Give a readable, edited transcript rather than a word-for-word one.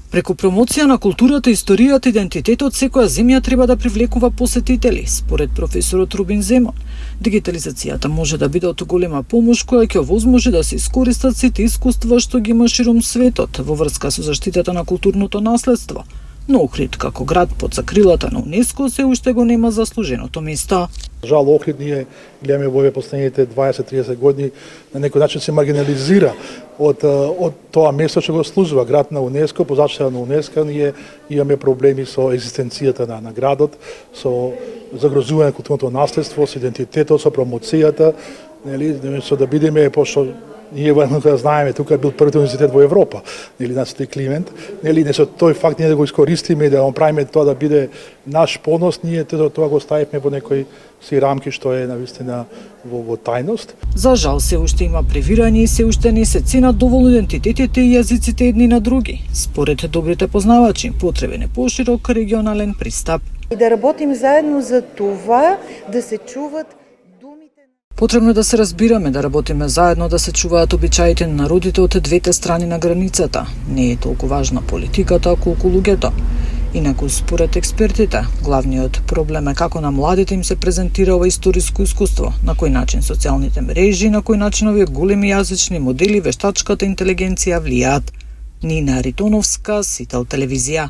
Преку промоција на културата, историјата и идентитетот, секоја земја треба да привлекува посетители. Според професорот Рубин Земон, дигитализацијата може да биде од голема помош која ќе овозможи да се искористат сите искуства што ги има ширум светот во врска со заштитата на културното наследство. Но Охрид, како град под закрилата на УНЕСКО, се уште го нема заслуженото место. Жал, Охрид ние гледаме во последните 20-30 години на некој начин се маргинализира од тоа место што го служува град на УНЕСКО. По заштита на УНЕСКО ние имаме проблеми со екзистенцијата на градот, со загрозување на културното наследство, со идентитетот, со промоцијата, нели, со да бидеме, пошто ние да знаеме, тука бил првиот универзитет во Европа, нели, на Свети Климент, нели, не со тој факт ние да го искористиме и да го правиме тоа да биде наш понос, ние тоа го ставивме во некои си рамки што е навистина во тајност. За жал се уште има превирање и се уште не се ценат доволно идентитетите и јазиците едни на други. Според добрите познавачи, потребен е поширок регионален пристап. И да работим заедно за това да се чуват. Потребно е да се разбираме, да работиме заедно, да се чуваат обичаите на народите од двете страни на границата. Не е толку важна политиката, колку луѓето. Инаку, според експертите, главниот проблем е како на младите им се презентира ова историско искуство, на кој начин социјалните мрежи, на кој начин овие големи јазични модели, вештачката интелигенција влијаат. Нина Ритоновска, Сител телевизија.